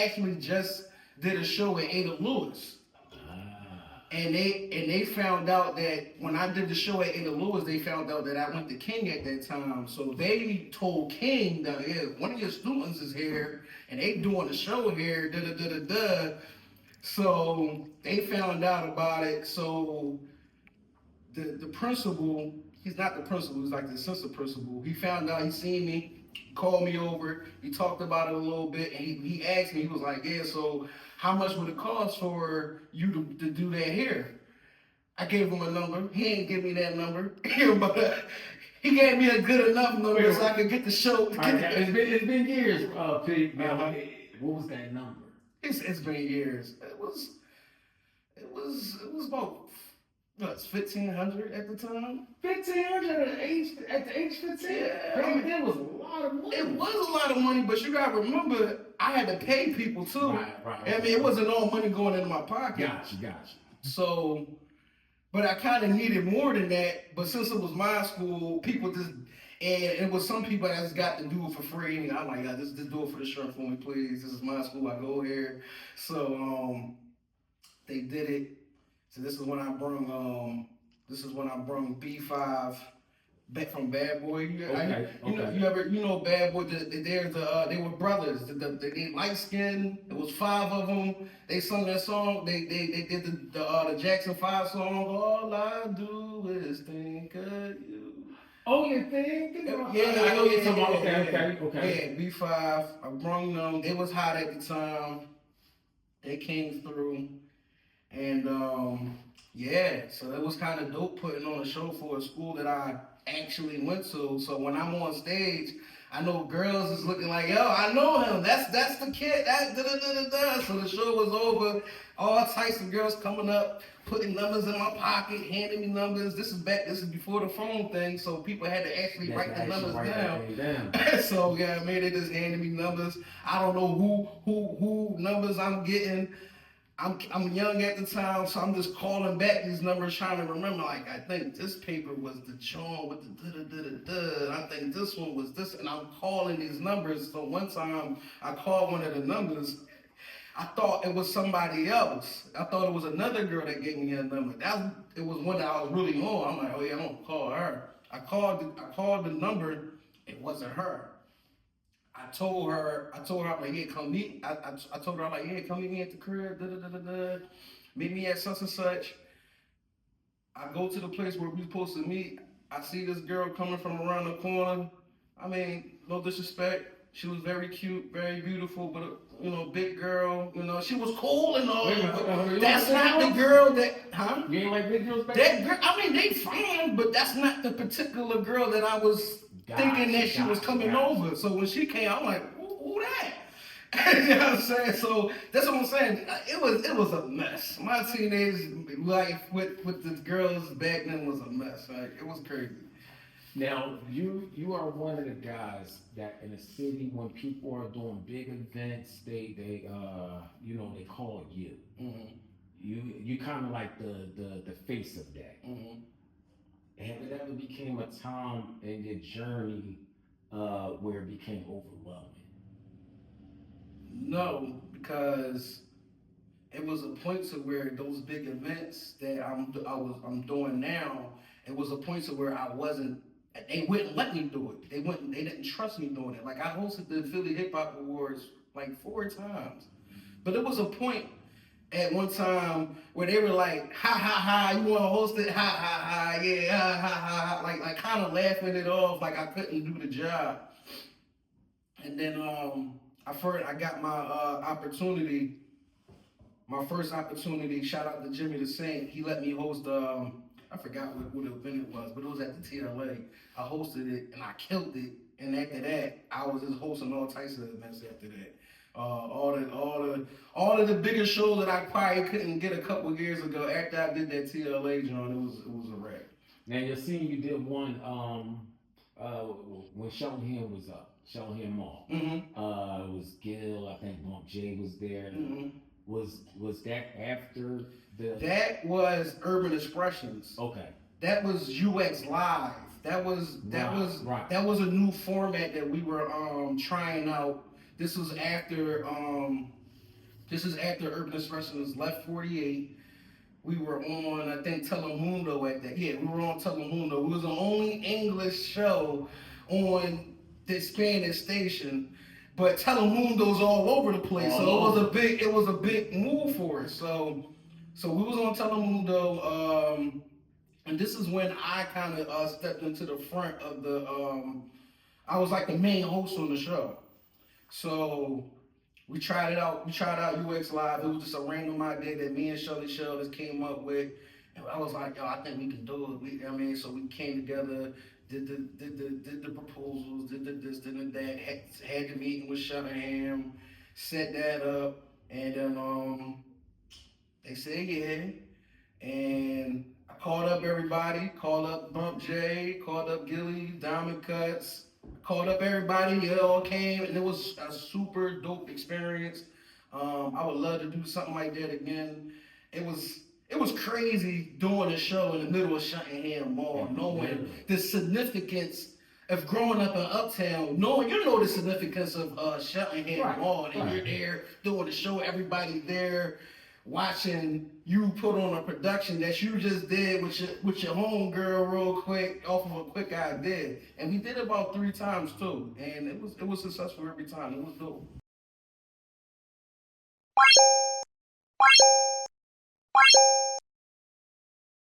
actually just did a show at Ada Lewis. And they found out that when I did the show at Ada Lewis, they found out that I went to King at that time. So they told King that one of your students is here and they doing a show here, da da da da da. So they found out about it. So the principal, he's not the principal, he's like the assistant principal. He found out, he seen me, called me over, he talked about it a little bit, and he asked me, he was like, yeah, so how much would it cost for you to do that here? I gave him a number. He ain't give me that number, but he gave me a good enough number so I could get the show. It's been years, Pete. What was that number? It's been years. It was about what, 1,500 at the time. 1,500 at the age 15. Yeah, that was a lot of money. It was a lot of money, but you gotta remember, I had to pay people too. Right. I mean, it wasn't all money going into my pocket. Gotcha. So, but I kind of needed more than that. But since it was my school, people just, and it was some people that just got to do it for free. And I'm like, just do it for the shirt for me, please. This is my school. I go here. So they did it. So this is when I brung B5 back from Bad Boy. You know Bad Boy. They were brothers. They light skinned. It was 5 of them. They sung that song. They did the Jackson 5 song. All I do is think of you. Oh, you think? Yeah, I know you're talking about. Okay. Yeah, B5. I brung them. They was hot at the time. They came through. And so it was kind of dope putting on a show for a school that I actually went to. So when I'm on stage, I know girls is looking like, yo, I know him. That's the kid. That da da da da da. So the show was over. All types of girls coming up, putting numbers in my pocket, handing me numbers. This is before the phone thing, so people had to actually write the numbers down. So yeah, they just handed me numbers. I don't know who numbers I'm getting. I'm young at the time, so I'm just calling back these numbers, trying to remember. Like, I think this paper was the John with the da-da-da-da-da. I think this one was this, and I'm calling these numbers. So one time, I called one of the numbers. I thought it was somebody else. I thought it was another girl that gave me a number. It was one that I was really on. I'm like, oh yeah, I'm gonna call her. I called the number. It wasn't her. I told her, I'm like, yeah, come meet. I told her, I'm like, yeah, come meet me at the crib, meet me at such and such. I go to the place where we supposed to meet. I see this girl coming from around the corner. I mean, no disrespect. She was very cute, very beautiful, but big girl. She was cool and all. That's not the girl that, huh? You ain't like big girls back then? That girl, I mean, they fine, but that's not the particular girl that I was thinking that she was coming over. So when she came, I'm like, who that? You know what I'm saying? So that's what I'm saying. It was a mess. My teenage life with the girls back then was a mess. Like, it was crazy. Now you are one of the guys that in the city, when people are doing big events, they call you. Mm-hmm. You kind of like the face of that. Mm-hmm. Have it ever became a time in your journey where it became overwhelming? No, because it was a point to where those big events that I'm doing now, it was a point to where they wouldn't let me do it. They didn't trust me doing it. Like, I hosted the Philly Hip Hop Awards like 4 times, but it was a point at one time where they were like, ha ha ha, you want to host it? Ha ha ha, yeah, ha ha ha, like kind of laughing it off, like I couldn't do the job. And then I got my opportunity, my first opportunity. Shout out to Jimmy the Saint. He let me host. I forgot what event it was, but it was at the TLA. I hosted it and I killed it. And after that, I was just hosting all types of events after that. All of the bigger shows that I probably couldn't get a couple years ago. After I did that TLA joint, it was a wrap. Now you're seeing you did one when Shelton Hill was up, Shelton Hill Mall. Mm-hmm. It was Gil, I think Bump J was there. Mm-hmm. Was that after the? That was Urban Expressions. Okay. That was UX Live. That was a new format that we were trying out. This was after This is after Urban Expressions left 48. We were on, I think, Telemundo at that. Yeah, we were on Telemundo. It was the only English show on the Spanish station, but Telemundo's all over the place. So it was a big move for us. So we was on Telemundo, and this is when I kind of stepped into the front of the. I was like the main host on the show. So we tried it out. We tried out UX Live. It was just a random idea that me and Shelly Shell just came up with. And I was like, yo, I think we can do it. So we came together, did the proposals, did the this, did the that, had the meeting with Shutterham, set that up, and then they said yeah. And I called up everybody, called up Bump J, called up Gilly, Diamond Cuts, called up everybody. It all came, and it was a super dope experience. I would love to do something like that again. It was crazy doing a show in the middle of Shuttingham Mall, knowing the significance of growing up in Uptown, knowing you know the significance of Shuttingham Mall, and you're there doing the show, everybody there watching you put on a production that you just did with your homegirl real quick off of a quick idea. And we did it about 3 times too. And it was successful every time. It was dope.